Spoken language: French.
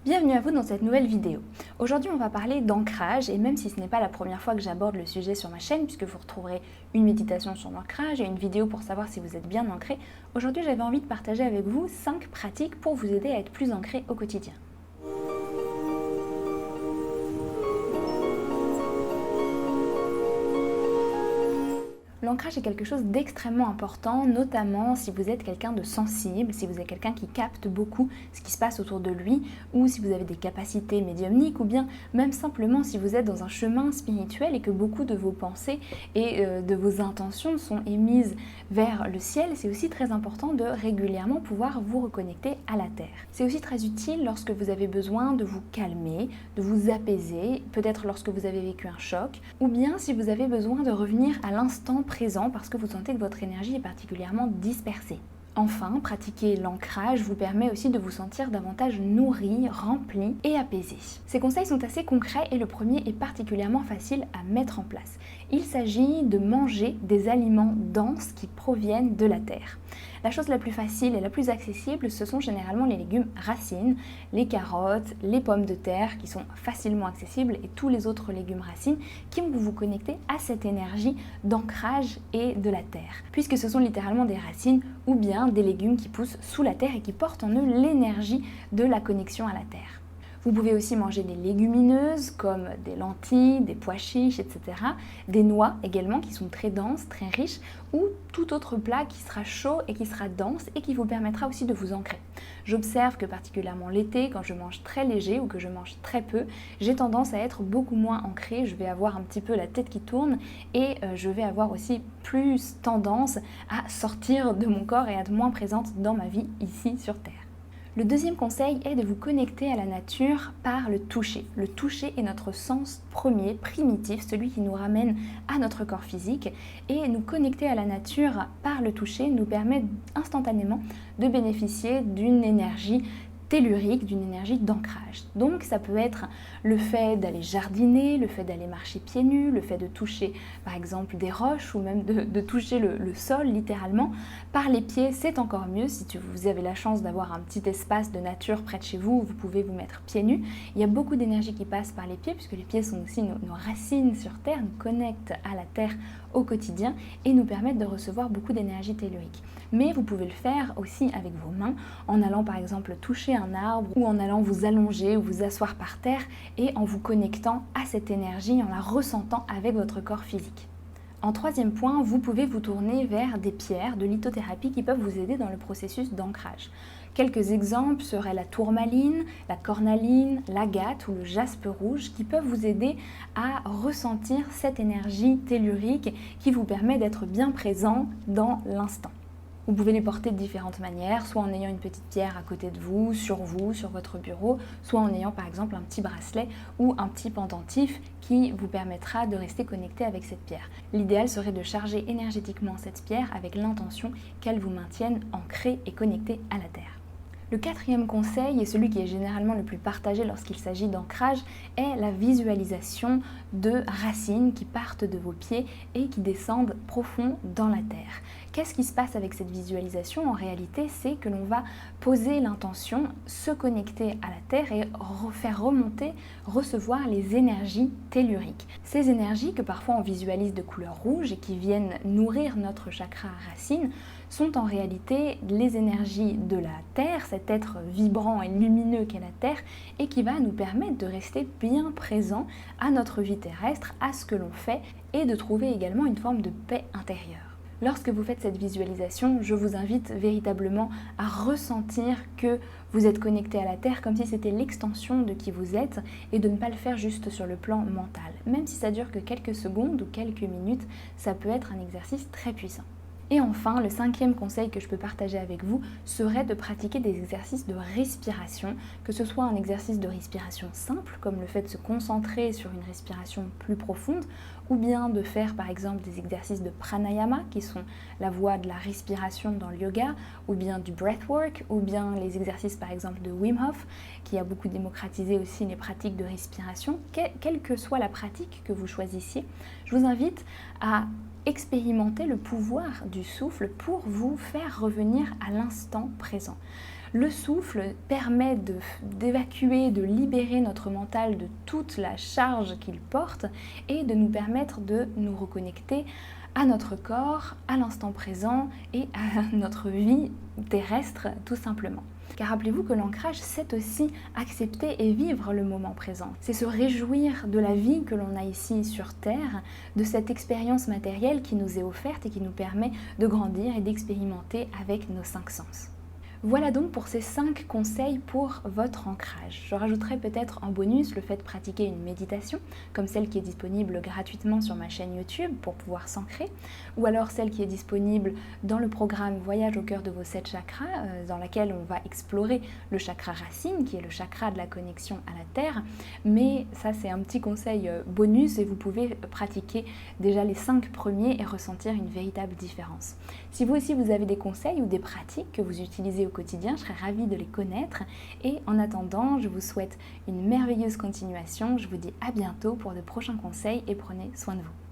Bienvenue à vous dans cette nouvelle vidéo. Aujourd'hui on va parler d'ancrage et même si ce n'est pas la première fois que j'aborde le sujet sur ma chaîne puisque vous retrouverez une méditation sur l'ancrage et une vidéo pour savoir si vous êtes bien ancré, aujourd'hui j'avais envie de partager avec vous 5 pratiques pour vous aider à être plus ancré au quotidien. L'ancrage est quelque chose d'extrêmement important, notamment si vous êtes quelqu'un de sensible, si vous êtes quelqu'un qui capte beaucoup ce qui se passe autour de lui, ou si vous avez des capacités médiumniques, ou bien même simplement si vous êtes dans un chemin spirituel et que beaucoup de vos pensées et de vos intentions sont émises vers le ciel, c'est aussi très important de régulièrement pouvoir vous reconnecter à la terre. C'est aussi très utile lorsque vous avez besoin de vous calmer, de vous apaiser, peut-être lorsque vous avez vécu un choc, ou bien si vous avez besoin de revenir à l'instant présent parce que vous sentez que votre énergie est particulièrement dispersée. Enfin, pratiquer l'ancrage vous permet aussi de vous sentir davantage nourri, rempli et apaisé. Ces conseils sont assez concrets et le premier est particulièrement facile à mettre en place. Il s'agit de manger des aliments denses qui proviennent de la terre. La chose la plus facile et la plus accessible, ce sont généralement les légumes racines, les carottes, les pommes de terre qui sont facilement accessibles et tous les autres légumes racines qui vont vous connecter à cette énergie d'ancrage et de la terre. Puisque ce sont littéralement des racines ou bien des légumes qui poussent sous la terre et qui portent en eux l'énergie de la connexion à la terre. Vous pouvez aussi manger des légumineuses comme des lentilles, des pois chiches, etc. Des noix également qui sont très denses, très riches, ou tout autre plat qui sera chaud et qui sera dense et qui vous permettra aussi de vous ancrer. J'observe que particulièrement l'été, quand je mange très léger ou que je mange très peu, j'ai tendance à être beaucoup moins ancrée, je vais avoir un petit peu la tête qui tourne et je vais avoir aussi plus tendance à sortir de mon corps et à être moins présente dans ma vie ici sur Terre. Le deuxième conseil est de vous connecter à la nature par le toucher. Le toucher est notre sens premier, primitif, celui qui nous ramène à notre corps physique. Et nous connecter à la nature par le toucher nous permet instantanément de bénéficier d'une énergie tellurique, d'une énergie d'ancrage. Donc ça peut être le fait d'aller jardiner, le fait d'aller marcher pieds nus, le fait de toucher par exemple des roches ou même de toucher le sol littéralement. Par les pieds, c'est encore mieux. Si vous avez la chance d'avoir un petit espace de nature près de chez vous, vous pouvez vous mettre pieds nus. Il y a beaucoup d'énergie qui passe par les pieds puisque les pieds sont aussi nos racines sur Terre, nous connectent à la Terre au quotidien et nous permettent de recevoir beaucoup d'énergie tellurique. Mais vous pouvez le faire aussi avec vos mains en allant par exemple toucher un arbre ou en allant vous allonger ou vous asseoir par terre et en vous connectant à cette énergie, en la ressentant avec votre corps physique. En troisième point, vous pouvez vous tourner vers des pierres de lithothérapie qui peuvent vous aider dans le processus d'ancrage. Quelques exemples seraient la tourmaline, la cornaline, l'agate ou le jaspe rouge qui peuvent vous aider à ressentir cette énergie tellurique qui vous permet d'être bien présent dans l'instant. Vous pouvez les porter de différentes manières, soit en ayant une petite pierre à côté de vous, sur votre bureau, soit en ayant par exemple un petit bracelet ou un petit pendentif qui vous permettra de rester connecté avec cette pierre. L'idéal serait de charger énergétiquement cette pierre avec l'intention qu'elle vous maintienne ancré et connecté à la terre. Le quatrième conseil, et celui qui est généralement le plus partagé lorsqu'il s'agit d'ancrage, est la visualisation de racines qui partent de vos pieds et qui descendent profond dans la terre. Qu'est-ce qui se passe avec cette visualisation? En réalité, c'est que l'on va poser l'intention, se connecter à la terre et faire remonter, recevoir les énergies telluriques. Ces énergies que parfois on visualise de couleur rouge et qui viennent nourrir notre chakra racine sont en réalité les énergies de la Terre, cet être vibrant et lumineux qu'est la Terre, et qui va nous permettre de rester bien présent à notre vie terrestre, à ce que l'on fait, et de trouver également une forme de paix intérieure. Lorsque vous faites cette visualisation, je vous invite véritablement à ressentir que vous êtes connecté à la Terre comme si c'était l'extension de qui vous êtes et de ne pas le faire juste sur le plan mental. Même si ça dure que quelques secondes ou quelques minutes, ça peut être un exercice très puissant. Et enfin, le cinquième conseil que je peux partager avec vous serait de pratiquer des exercices de respiration, que ce soit un exercice de respiration simple, comme le fait de se concentrer sur une respiration plus profonde, ou bien de faire par exemple des exercices de pranayama, qui sont la voie de la respiration dans le yoga, ou bien du breathwork, ou bien les exercices par exemple de Wim Hof, qui a beaucoup démocratisé aussi les pratiques de respiration. Quelle que soit la pratique que vous choisissiez, je vous invite à expérimenter le pouvoir du souffle pour vous faire revenir à l'instant présent. Le souffle permet d'évacuer, de libérer notre mental de toute la charge qu'il porte et de nous permettre de nous reconnecter à notre corps, à l'instant présent et à notre vie terrestre tout simplement. Car rappelez-vous que l'ancrage, c'est aussi accepter et vivre le moment présent. C'est se réjouir de la vie que l'on a ici sur Terre, de cette expérience matérielle qui nous est offerte et qui nous permet de grandir et d'expérimenter avec nos 5 sens. Voilà donc pour ces 5 conseils pour votre ancrage. Je rajouterai peut-être en bonus le fait de pratiquer une méditation, comme celle qui est disponible gratuitement sur ma chaîne YouTube pour pouvoir s'ancrer, ou alors celle qui est disponible dans le programme Voyage au cœur de vos 7 chakras, dans laquelle on va explorer le chakra racine, qui est le chakra de la connexion à la Terre. Mais ça, c'est un petit conseil bonus et vous pouvez pratiquer déjà les 5 premiers et ressentir une véritable différence. Si vous aussi vous avez des conseils ou des pratiques que vous utilisez au quotidien, je serais ravie de les connaître. Et en attendant, je vous souhaite une merveilleuse continuation. Je vous dis à bientôt pour de prochains conseils et prenez soin de vous.